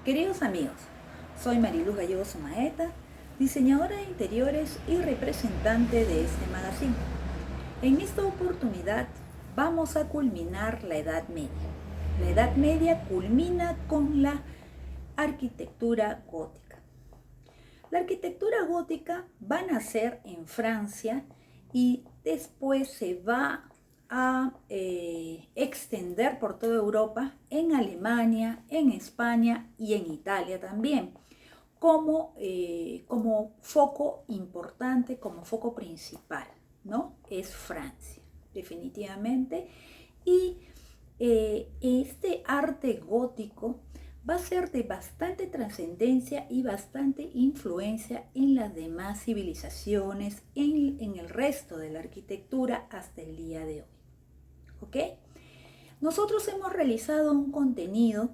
Queridos amigos, soy Mariluz Gallego Sumaeta, diseñadora de interiores y representante de este magazine. En esta oportunidad vamos a culminar la Edad Media. La Edad Media culmina con la arquitectura gótica. La arquitectura gótica va a nacer en Francia y después se va a extender por toda Europa, en Alemania, en España y en Italia también, como foco importante, como foco principal, ¿no? Es Francia, definitivamente. Y este arte gótico va a ser de bastante trascendencia y bastante influencia en las demás civilizaciones, en el resto de la arquitectura hasta el día de hoy. ¿Ok? Nosotros hemos realizado un contenido,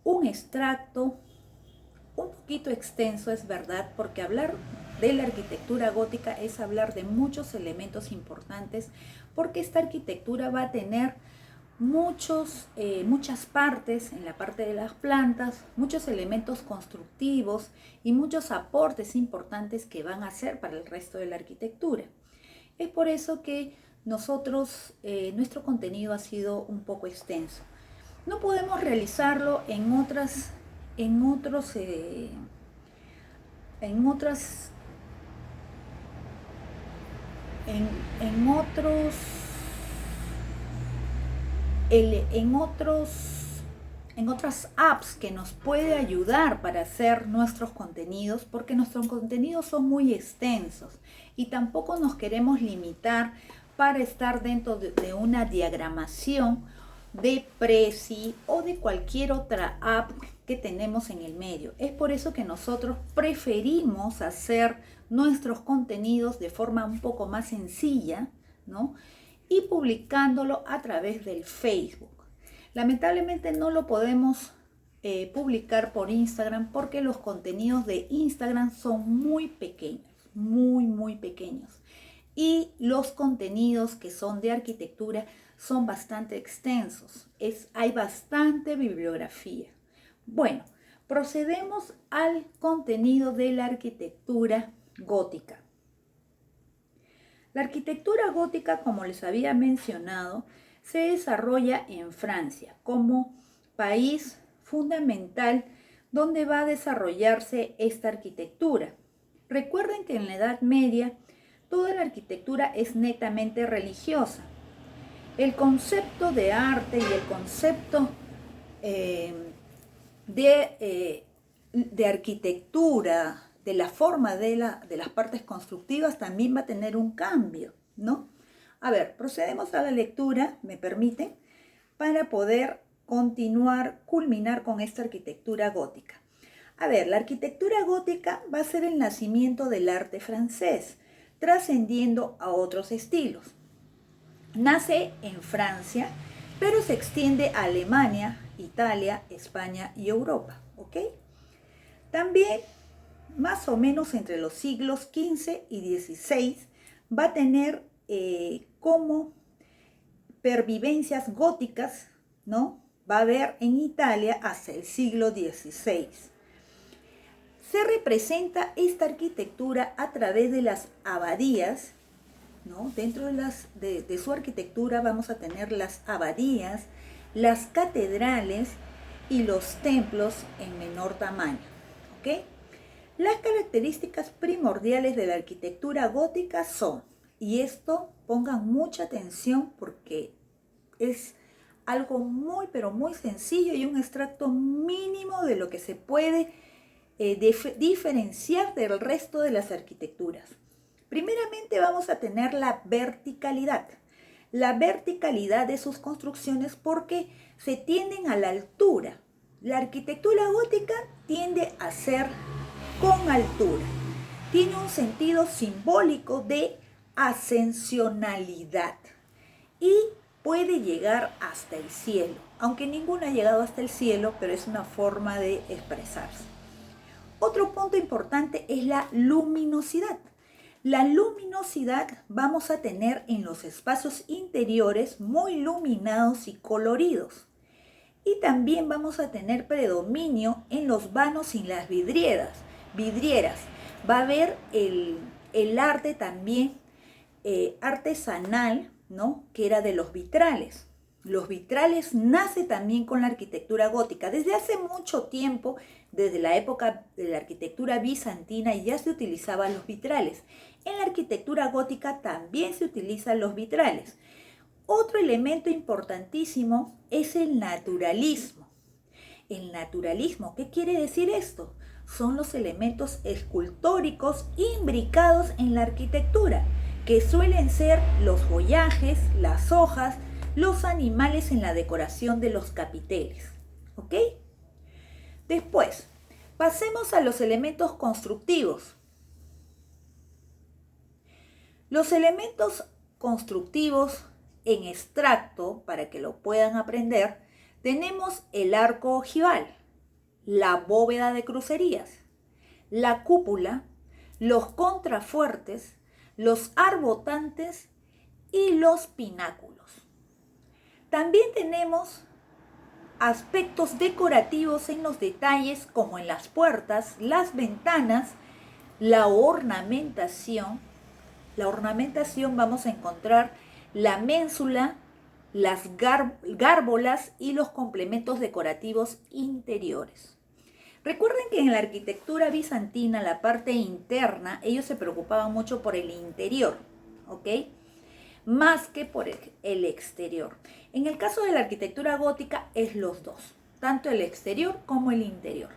un extracto, un poquito extenso, es verdad, porque hablar de la arquitectura gótica es hablar de muchos elementos importantes, porque esta arquitectura va a tener muchas partes, en la parte de las plantas, muchos elementos constructivos y muchos aportes importantes que van a hacer para el resto de la arquitectura. Es por eso que nuestro contenido ha sido un poco extenso. No podemos realizarlo en otros en otras apps que nos puede ayudar para hacer nuestros contenidos, porque nuestros contenidos son muy extensos y tampoco nos queremos limitar para estar dentro de una diagramación de Prezi o de cualquier otra app que tenemos en el medio. Es por eso que nosotros preferimos hacer nuestros contenidos de forma un poco más sencilla, ¿no? Y publicándolo a través del Facebook. Lamentablemente no lo podemos publicar por Instagram porque los contenidos de Instagram son muy pequeños, muy pequeños. Y los contenidos que son de arquitectura son bastante extensos. Hay bastante bibliografía. Bueno, procedemos al contenido de la arquitectura gótica. La arquitectura gótica, como les había mencionado, se desarrolla en Francia como país fundamental donde va a desarrollarse esta arquitectura. Recuerden que en la Edad Media toda la arquitectura es netamente religiosa. El concepto de arte y el concepto de arquitectura, de la forma de las partes constructivas también va a tener un cambio, ¿no? A ver, procedemos a la lectura, me permiten, para poder culminar con esta arquitectura gótica. A ver, la arquitectura gótica va a ser el nacimiento del arte francés, trascendiendo a otros estilos. Nace en Francia, pero se extiende a Alemania, Italia, España y Europa, ¿ok? También, más o menos entre los siglos XV y XVI, va a tener como pervivencias góticas, ¿no? Va a haber en Italia hasta el siglo XVI. Se representa esta arquitectura a través de las abadías, ¿no? Dentro de su arquitectura vamos a tener las abadías, las catedrales y los templos en menor tamaño, ¿ok? Las características primordiales de la arquitectura gótica son, y esto pongan mucha atención porque es algo muy pero muy sencillo y un extracto mínimo de lo que se puede diferenciar del resto de las arquitecturas. Primeramente vamos a tener la verticalidad de sus construcciones porque se tienden a la altura. La arquitectura gótica tiende a ser con altura. Tiene un sentido simbólico de ascensionalidad y puede llegar hasta el cielo, aunque ninguno ha llegado hasta el cielo, pero es una forma de expresarse. Otro punto importante es la luminosidad. La luminosidad vamos a tener en los espacios interiores muy iluminados y coloridos. Y también vamos a tener predominio en los vanos y las vidrieras. Va a haber el arte también artesanal, ¿no? Que era de los vitrales. Los vitrales nace también con la arquitectura gótica. Desde hace mucho tiempo, desde la época de la arquitectura bizantina, ya se utilizaban los vitrales. En la arquitectura gótica también se utilizan los vitrales. Otro elemento importantísimo es el naturalismo. El naturalismo, ¿qué quiere decir esto? Son los elementos escultóricos imbricados en la arquitectura, que suelen ser los follajes, las hojas, los animales en la decoración de los capiteles. ¿Ok? Después, pasemos a los elementos constructivos. Los elementos constructivos en extracto, para que lo puedan aprender, tenemos el arco ojival, la bóveda de crucerías, la cúpula, los contrafuertes, los arbotantes y los pináculos. También tenemos aspectos decorativos en los detalles como en las puertas, las ventanas, la ornamentación. La ornamentación vamos a encontrar la ménsula, las gárgolas y los complementos decorativos interiores. Recuerden que en la arquitectura bizantina, la parte interna, ellos se preocupaban mucho por el interior, ¿ok? Más que por el exterior. En el caso de la arquitectura gótica es los dos, tanto el exterior como el interior.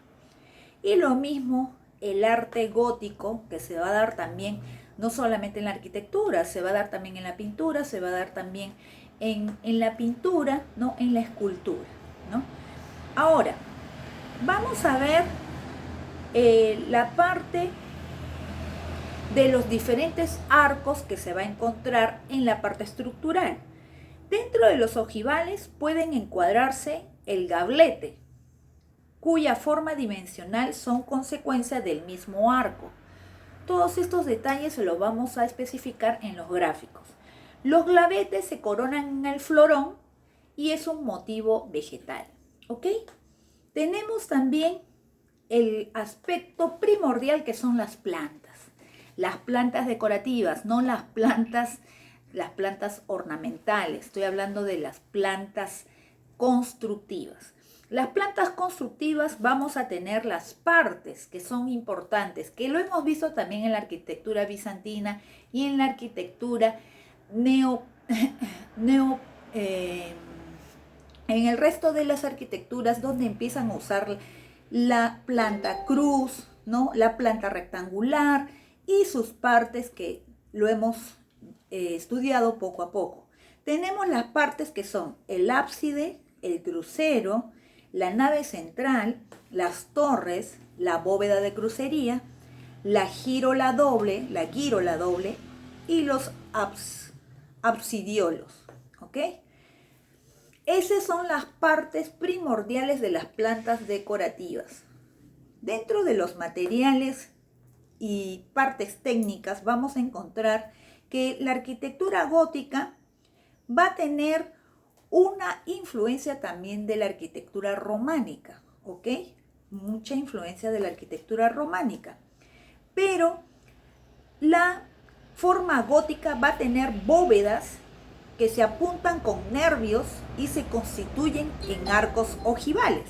Y lo mismo el arte gótico, que se va a dar también no solamente en la arquitectura, se va a dar también en la pintura, se va a dar también en la pintura, ¿no? En la escultura, ¿no? Ahora, vamos a ver la parte de los diferentes arcos que se va a encontrar en la parte estructural. Dentro de los ojivales pueden encuadrarse el gablete, cuya forma dimensional son consecuencia del mismo arco. Todos estos detalles se los vamos a especificar en los gráficos. Los gavetes se coronan en el florón y es un motivo vegetal, ¿ok? Tenemos también el aspecto primordial que son las plantas. Las plantas decorativas, no las plantas ornamentales. Estoy hablando de las plantas constructivas. Las plantas constructivas vamos a tener las partes que son importantes, que lo hemos visto también en la arquitectura bizantina y en la arquitectura en el resto de las arquitecturas, donde empiezan a usar la planta cruz, ¿no? La planta rectangular y sus partes, que lo hemos estudiado poco a poco. Tenemos las partes que son el ábside, el crucero, la nave central, las torres, la bóveda de crucería, la girola doble y los absidiolos, ¿ok? Esas son las partes primordiales de las plantas decorativas. Dentro de los materiales y partes técnicas vamos a encontrar que la arquitectura gótica va a tener una influencia también de la arquitectura románica, ¿ok? Mucha influencia de la arquitectura románica. Pero la forma gótica va a tener bóvedas que se apuntan con nervios y se constituyen en arcos ojivales.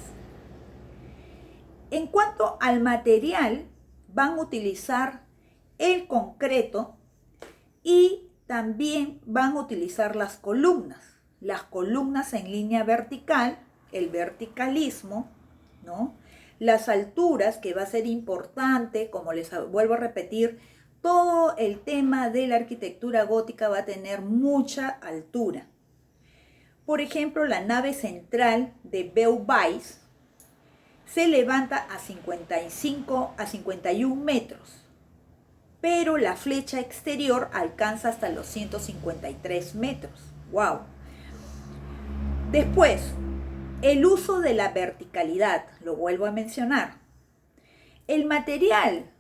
En cuanto al material, van a utilizar el concreto y también van a utilizar las columnas en línea vertical, el verticalismo, ¿no? Las alturas, que va a ser importante, como les vuelvo a repetir, todo el tema de la arquitectura gótica va a tener mucha altura. Por ejemplo, la nave central de Beauvais se levanta a 51 metros, pero la flecha exterior alcanza hasta los 153 metros. ¡Wow! Después, el uso de la verticalidad, lo vuelvo a mencionar. El material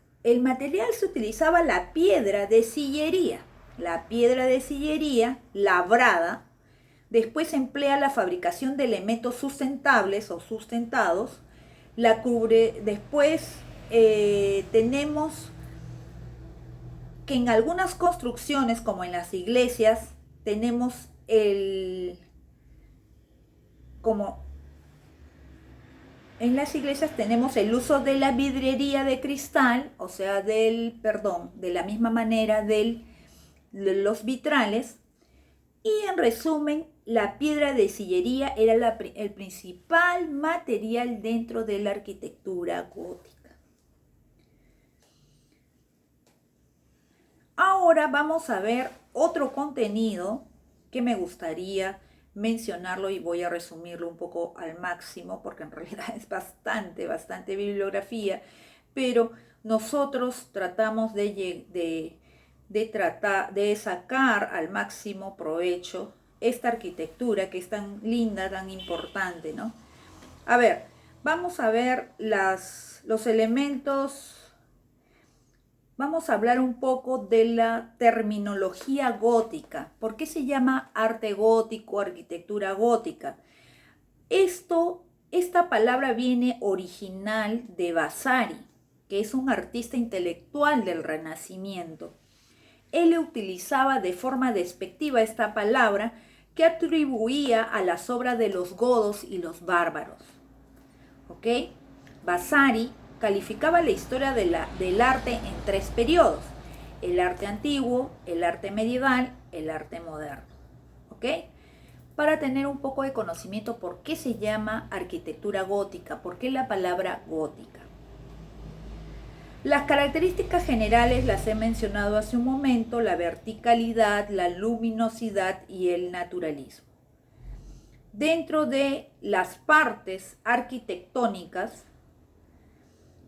se utilizaba la piedra de sillería labrada Después emplea la fabricación de elementos sustentables o sustentados. La cubre. Después tenemos que en algunas construcciones, como en las iglesias, tenemos como en las iglesias tenemos el uso de la vidriería de cristal, o sea, de la misma manera de los vitrales. Y en resumen, la piedra de sillería era el principal material dentro de la arquitectura gótica. Ahora vamos a ver otro contenido que me gustaría mencionarlo y voy a resumirlo un poco al máximo porque en realidad es bastante bibliografía, pero nosotros tratamos de sacar al máximo provecho esta arquitectura que es tan linda, tan importante, ¿no? A ver, vamos a ver los elementos. Vamos a hablar un poco de la terminología gótica. ¿Por qué se llama arte gótico, arquitectura gótica? Esta palabra viene original de Vasari, que es un artista intelectual del Renacimiento. Él utilizaba de forma despectiva esta palabra que atribuía a las obras de los godos y los bárbaros. ¿Ok? Vasari calificaba la historia del arte en 3 periodos: el arte antiguo, el arte medieval, el arte moderno. ¿Ok? Para tener un poco de conocimiento por qué se llama arquitectura gótica, por qué la palabra gótica. Las características generales las he mencionado hace un momento: la verticalidad, la luminosidad y el naturalismo. Dentro de las partes arquitectónicas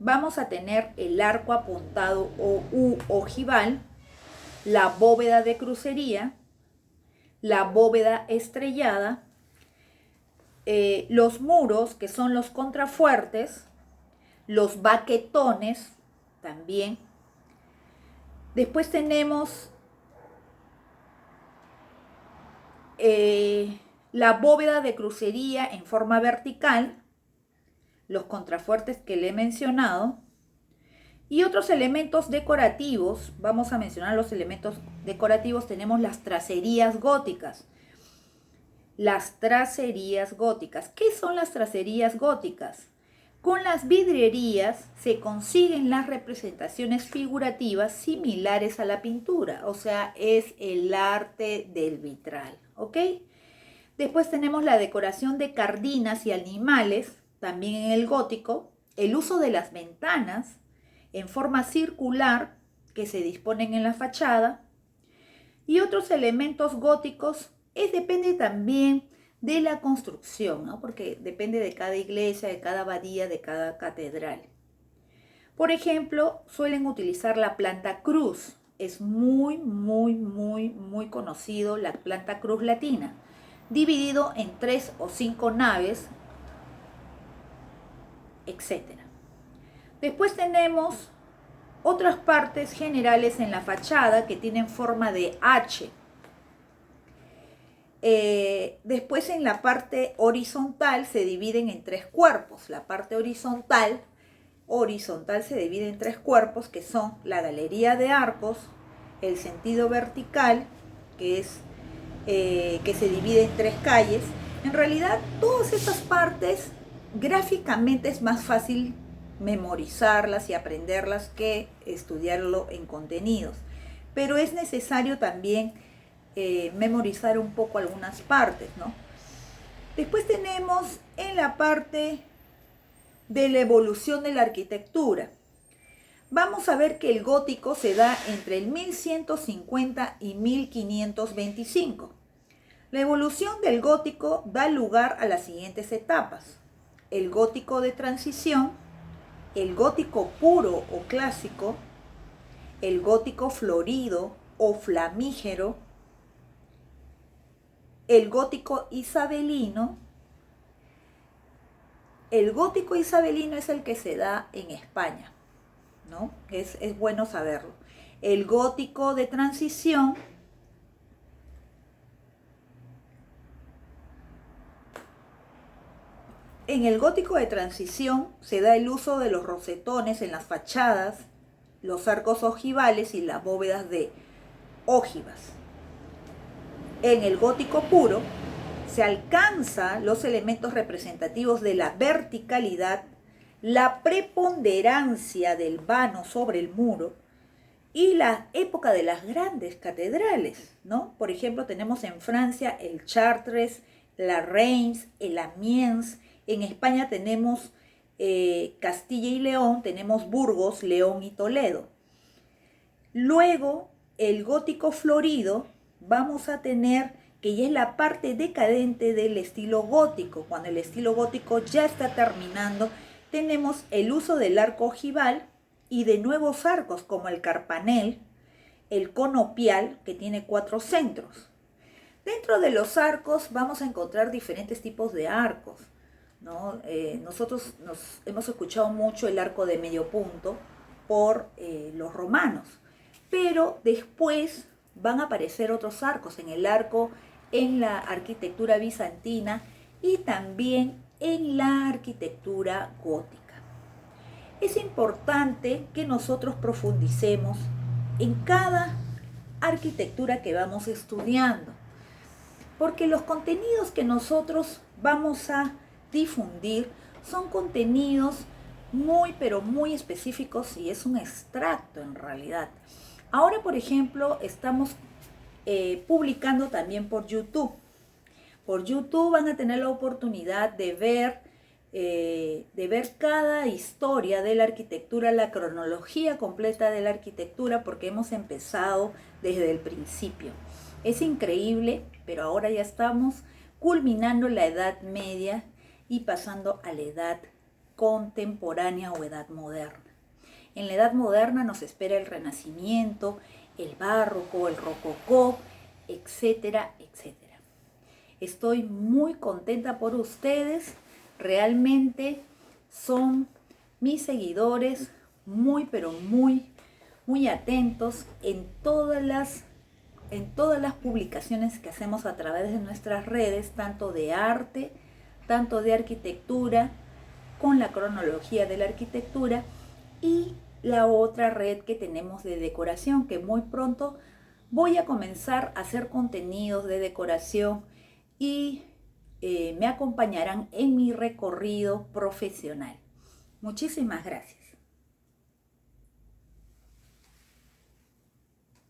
vamos a tener el arco apuntado o ojival, la bóveda de crucería, la bóveda estrellada, los muros, que son los contrafuertes, los baquetones también. Después tenemos la bóveda de crucería en forma vertical, los contrafuertes que le he mencionado, y otros elementos decorativos. Vamos a mencionar los elementos decorativos. Tenemos las tracerías góticas. Las tracerías góticas. ¿Qué son las tracerías góticas? Con las vidrierías se consiguen las representaciones figurativas similares a la pintura, o sea, es el arte del vitral, ¿ok? Después tenemos la decoración de cardinas y animales, también en el gótico, el uso de las ventanas en forma circular que se disponen en la fachada, y otros elementos góticos. Depende también de la construcción, ¿no? Porque depende de cada iglesia, de cada abadía, de cada catedral. Por ejemplo, suelen utilizar la planta cruz. Es muy conocido la planta cruz latina, dividido en 3 o 5 naves, etc. Después tenemos otras partes generales en la fachada que tienen forma de H. Después en la parte horizontal se dividen en 3 cuerpos. La parte horizontal se divide en 3 cuerpos, que son la galería de arcos, el sentido vertical, que se divide en 3 calles. En realidad, todas estas partes gráficamente es más fácil memorizarlas y aprenderlas que estudiarlo en contenidos, pero es necesario también memorizar un poco algunas partes, ¿no? Después tenemos en la parte de la evolución de la arquitectura. Vamos a ver que el gótico se da entre el 1150 y 1525. La evolución del gótico da lugar a las siguientes etapas: el gótico de transición, el gótico puro o clásico, el gótico florido o flamígero, el gótico isabelino. El gótico isabelino es el que se da en España, ¿no? Es bueno saberlo. El gótico de transición En el gótico de transición se da el uso de los rosetones en las fachadas, los arcos ojivales y las bóvedas de ojivas. En el gótico puro se alcanza los elementos representativos de la verticalidad, la preponderancia del vano sobre el muro y la época de las grandes catedrales, ¿no? Por ejemplo, tenemos en Francia el Chartres, la Reims, el Amiens. En España tenemos Castilla y León, tenemos Burgos, León y Toledo. Luego, el gótico florido, vamos a tener que ya es la parte decadente del estilo gótico. Cuando el estilo gótico ya está terminando, tenemos el uso del arco ojival y de nuevos arcos como el carpanel, el conopial, que tiene 4 centros. Dentro de los arcos vamos a encontrar diferentes tipos de arcos, ¿no? Nosotros hemos escuchado mucho el arco de medio punto por los romanos, pero después van a aparecer otros arcos en la arquitectura bizantina y también en la arquitectura gótica. Es importante que nosotros profundicemos en cada arquitectura que vamos estudiando, porque los contenidos que nosotros vamos a difundir son contenidos muy, pero muy específicos y es un extracto en realidad. Ahora, por ejemplo, estamos publicando también por YouTube. Por YouTube van a tener la oportunidad de ver cada historia de la arquitectura, la cronología completa de la arquitectura, porque hemos empezado desde el principio. Es increíble, pero ahora ya estamos culminando la Edad Media y pasando a la Edad Contemporánea o Edad Moderna. En la Edad Moderna nos espera el Renacimiento, el Barroco, el Rococó, etcétera, etcétera. Estoy muy contenta por ustedes, realmente son mis seguidores muy, pero muy, muy atentos en todas las publicaciones que hacemos a través de nuestras redes, tanto de arte, tanto de arquitectura, con la cronología de la arquitectura y la otra red que tenemos de decoración, que muy pronto voy a comenzar a hacer contenidos de decoración y me acompañarán en mi recorrido profesional. Muchísimas gracias.